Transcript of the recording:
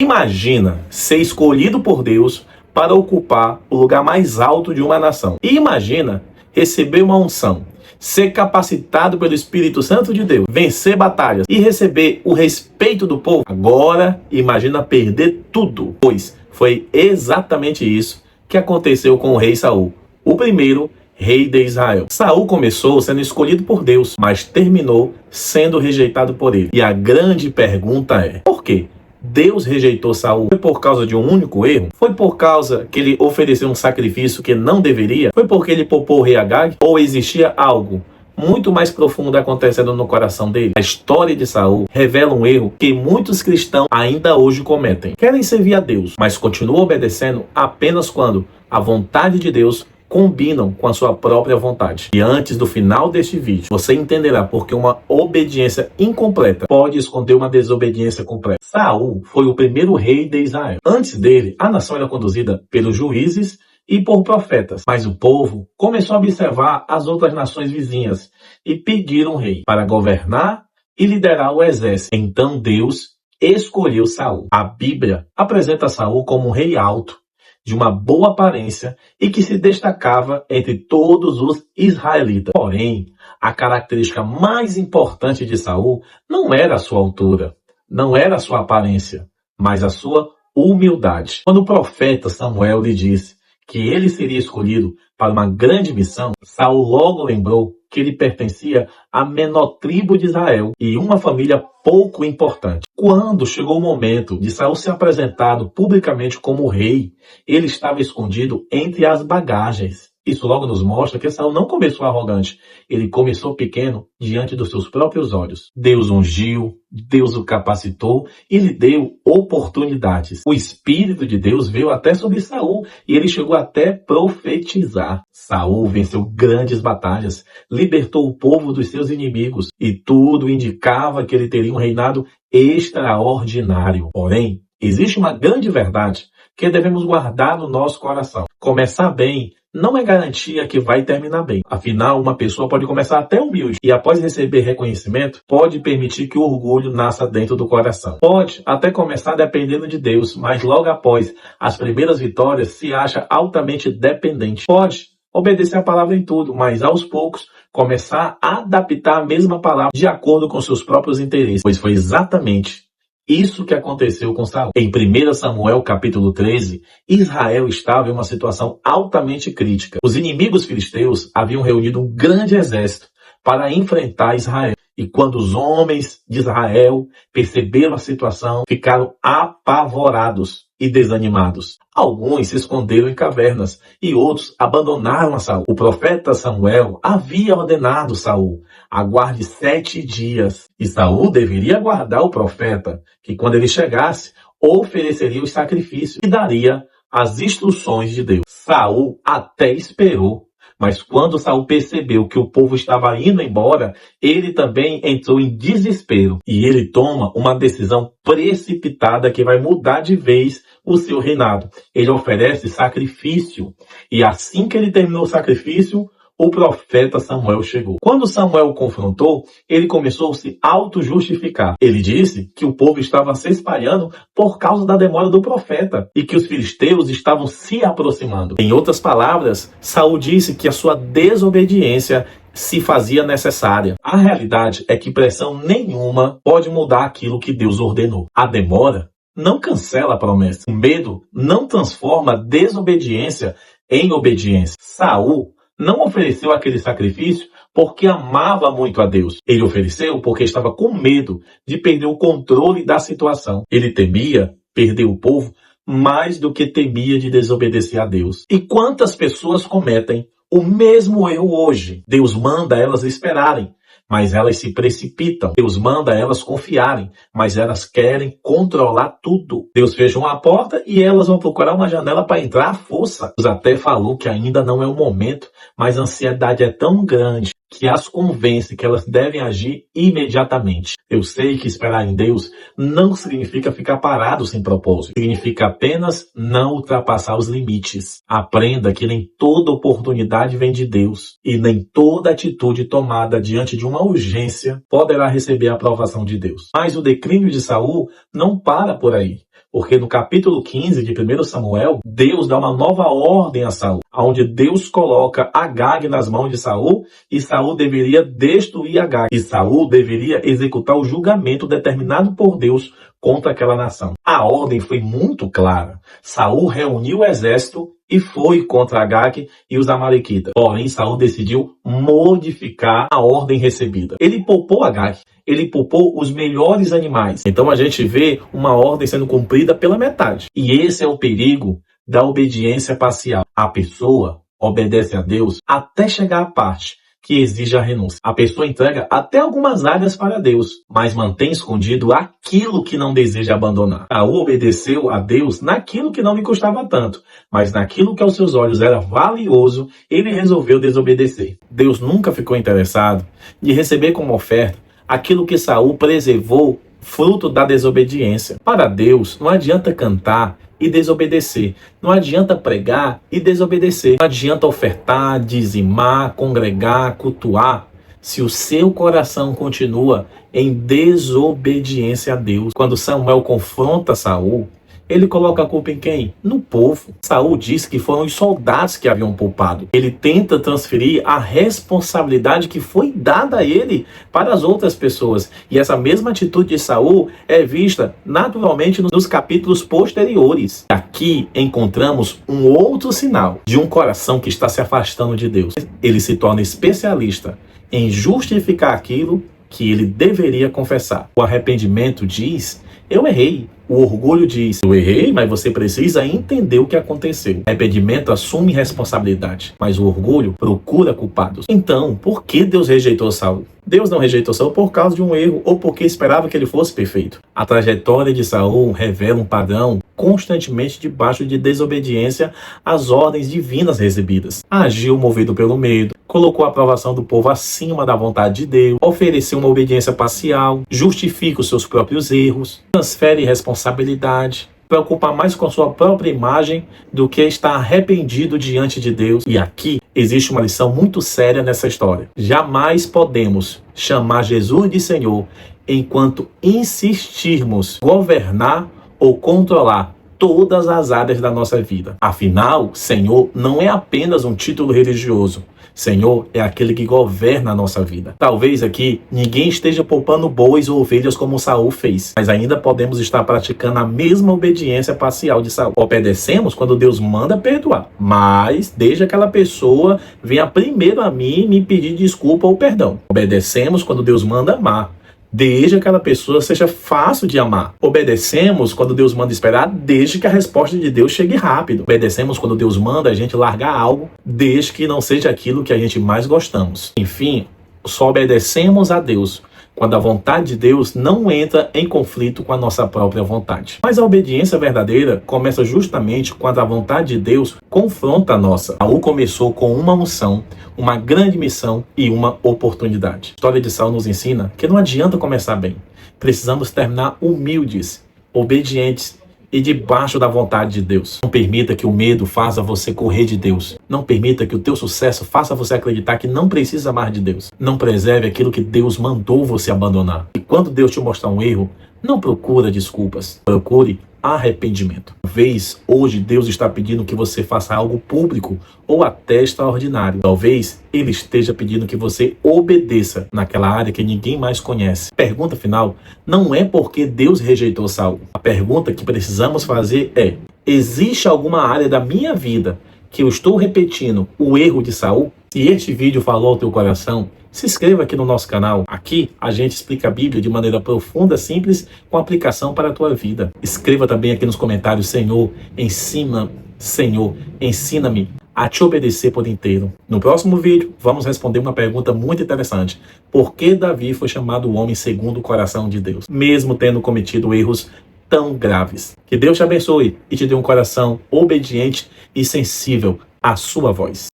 Imagina ser escolhido por Deus para ocupar o lugar mais alto de uma nação. E imagina receber uma unção, ser capacitado pelo Espírito Santo de Deus, vencer batalhas e receber o respeito do povo. Agora, imagina perder tudo, pois foi exatamente isso que aconteceu com o rei Saul, o primeiro rei de Israel. Saul começou sendo escolhido por Deus, mas terminou sendo rejeitado por ele. E a grande pergunta é: por quê? Deus rejeitou Saul? Foi por causa de um único erro? Foi por causa que ele ofereceu um sacrifício que não deveria? Foi porque ele poupou o rei Agag? Ou existia algo muito mais profundo acontecendo no coração dele? A história de Saul revela um erro que muitos cristãos ainda hoje cometem. Querem servir a Deus, mas continuam obedecendo apenas quando a vontade de Deus combinam com a sua própria vontade. E antes do final deste vídeo, você entenderá porque uma obediência incompleta pode esconder uma desobediência completa. Saul foi o primeiro rei de Israel. Antes dele, a nação era conduzida pelos juízes e por profetas. Mas o povo começou a observar as outras nações vizinhas e pediram um rei para governar e liderar o exército. Então Deus escolheu Saul. A Bíblia apresenta Saul como um rei alto, de uma boa aparência e que se destacava entre todos os israelitas. Porém, a característica mais importante de Saul não era a sua altura, não era a sua aparência, mas a sua humildade. Quando o profeta Samuel lhe disse que ele seria escolhido para uma grande missão, Saul logo lembrou que ele pertencia à menor tribo de Israel e uma família pouco importante. Quando chegou o momento de Saul ser apresentado publicamente como rei, ele estava escondido entre as bagagens. Isso logo nos mostra que Saul não começou arrogante, ele começou pequeno diante dos seus próprios olhos. Deus ungiu, Deus o capacitou e lhe deu oportunidades. O Espírito de Deus veio até sobre Saul e ele chegou até profetizar. Saul venceu grandes batalhas, libertou o povo dos seus inimigos e tudo indicava que ele teria um reinado extraordinário. Porém, existe uma grande verdade que devemos guardar no nosso coração. Começar bem não é garantia que vai terminar bem. Afinal, uma pessoa pode começar até humilde e após receber reconhecimento, pode permitir que o orgulho nasça dentro do coração. Pode até começar dependendo de Deus, mas logo após as primeiras vitórias se acha altamente dependente. Pode obedecer a palavra em tudo, mas aos poucos começar a adaptar a mesma palavra de acordo com seus próprios interesses, pois foi exatamente isso que aconteceu com Saul. Em 1 Samuel capítulo 13, Israel estava em uma situação altamente crítica. Os inimigos filisteus haviam reunido um grande exército para enfrentar Israel. E quando os homens de Israel perceberam a situação, ficaram apavorados e desanimados. Alguns se esconderam em cavernas e outros abandonaram a Saul. O profeta Samuel havia ordenado Saul: aguarde 7 dias. E Saul deveria aguardar o profeta, que quando ele chegasse, ofereceria os sacrifícios e daria as instruções de Deus. Saul até esperou. Mas quando Saul percebeu que o povo estava indo embora, ele também entrou em desespero. E ele toma uma decisão precipitada que vai mudar de vez o seu reinado. Ele oferece sacrifício. E assim que ele terminou o sacrifício, o profeta Samuel chegou. Quando Samuel o confrontou, ele começou a se auto-justificar. Ele disse que o povo estava se espalhando por causa da demora do profeta e que os filisteus estavam se aproximando. Em outras palavras, Saul disse que a sua desobediência se fazia necessária. A realidade é que pressão nenhuma pode mudar aquilo que Deus ordenou. A demora não cancela a promessa. O medo não transforma a desobediência em obediência. Saul não ofereceu aquele sacrifício porque amava muito a Deus. Ele ofereceu porque estava com medo de perder o controle da situação. Ele temia perder o povo mais do que temia de desobedecer a Deus. E quantas pessoas cometem o mesmo erro hoje? Deus manda elas esperarem, mas elas se precipitam. Deus manda elas confiarem, mas elas querem controlar tudo. Deus fecha uma porta e elas vão procurar uma janela para entrar à força. Deus até falou que ainda não é o momento, mas a ansiedade é tão grande que as convence que elas devem agir imediatamente. Eu sei que esperar em Deus não significa ficar parado sem propósito. Significa apenas não ultrapassar os limites. Aprenda que nem toda oportunidade vem de Deus e nem toda atitude tomada diante de uma urgência poderá receber a aprovação de Deus. Mas o declínio de Saul não para por aí. Porque no capítulo 15 de 1 Samuel, Deus dá uma nova ordem a Saul, onde Deus coloca Agag nas mãos de Saul, e Saul deveria destruir Agag, e Saul deveria executar o julgamento determinado por Deus contra aquela nação. A ordem foi muito clara. Saul reuniu o exército e foi contra Agag e os amalequitas. Porém, Saul decidiu modificar a ordem recebida. Ele poupou Agag, ele poupou os melhores animais. Então a gente vê uma ordem sendo cumprida pela metade. E esse é o perigo da obediência parcial. A pessoa obedece a Deus até chegar à parte que exige a renúncia. A pessoa entrega até algumas áreas para Deus, mas mantém escondido aquilo que não deseja abandonar. Saul obedeceu a Deus naquilo que não lhe custava tanto, mas naquilo que aos seus olhos era valioso, ele resolveu desobedecer. Deus nunca ficou interessado em receber como oferta aquilo que Saul preservou, fruto da desobediência. Para Deus, não adianta cantar e desobedecer. Não adianta pregar e desobedecer. Não adianta ofertar, dizimar, congregar, cultuar, se o seu coração continua em desobediência a Deus. Quando Samuel confronta Saul, ele coloca a culpa em quem? No povo. Saul diz que foram os soldados que haviam poupado. Ele tenta transferir a responsabilidade que foi dada a ele para as outras pessoas. E essa mesma atitude de Saul é vista naturalmente nos capítulos posteriores. Aqui encontramos um outro sinal de um coração que está se afastando de Deus. Ele se torna especialista em justificar aquilo que ele deveria confessar. O arrependimento diz: eu errei. O orgulho diz: eu errei, mas você precisa entender o que aconteceu. O arrependimento assume responsabilidade, mas o orgulho procura culpados. Então, por que Deus rejeitou Saul? Deus não rejeitou Saul por causa de um erro ou porque esperava que ele fosse perfeito. A trajetória de Saul revela um padrão constantemente debaixo de desobediência às ordens divinas recebidas. Agiu movido pelo medo, colocou a aprovação do povo acima da vontade de Deus, ofereceu uma obediência parcial, justifica os seus próprios erros, transfere responsabilidade, preocupa mais com a sua própria imagem do que estar arrependido diante de Deus. E aqui existe uma lição muito séria nessa história. Jamais podemos chamar Jesus de Senhor enquanto insistirmos governar ou controlar todas as áreas da nossa vida. Afinal, Senhor não é apenas um título religioso. Senhor é aquele que governa a nossa vida. Talvez aqui ninguém esteja poupando bois ou ovelhas como Saul fez, mas ainda podemos estar praticando a mesma obediência parcial de Saul. Obedecemos quando Deus manda perdoar, mas desde aquela pessoa venha primeiro a mim me pedir desculpa ou perdão. Obedecemos quando Deus manda amar, desde que aquela pessoa seja fácil de amar. Obedecemos quando Deus manda esperar, desde que a resposta de Deus chegue rápido. Obedecemos quando Deus manda a gente largar algo, desde que não seja aquilo que a gente mais gostamos. Enfim, só obedecemos a Deus quando a vontade de Deus não entra em conflito com a nossa própria vontade. Mas a obediência verdadeira começa justamente quando a vontade de Deus confronta a nossa. Saul começou com uma unção, uma grande missão e uma oportunidade. A história de Saul nos ensina que não adianta começar bem. Precisamos terminar humildes, obedientes e debaixo da vontade de Deus. Não permita que o medo faça você correr de Deus. Não permita que o teu sucesso faça você acreditar que não precisa mais de Deus. Não preserve aquilo que Deus mandou você abandonar. E quando Deus te mostrar um erro, não procura desculpas. Procure arrependimento. Talvez hoje Deus está pedindo que você faça algo público ou até extraordinário. Talvez Ele esteja pedindo que você obedeça naquela área que ninguém mais conhece. Pergunta final não é porque Deus rejeitou Saul. A pergunta que precisamos fazer é: existe alguma área da minha vida que eu estou repetindo o erro de Saul? Se este vídeo falou ao teu coração, se inscreva aqui no nosso canal. Aqui a gente explica a Bíblia de maneira profunda, simples, com aplicação para a tua vida. Escreva também aqui nos comentários: Senhor, ensina-me a te obedecer por inteiro. No próximo vídeo, vamos responder uma pergunta muito interessante. Por que Davi foi chamado o homem segundo o coração de Deus, mesmo tendo cometido erros tão graves? Que Deus te abençoe e te dê um coração obediente e sensível à sua voz.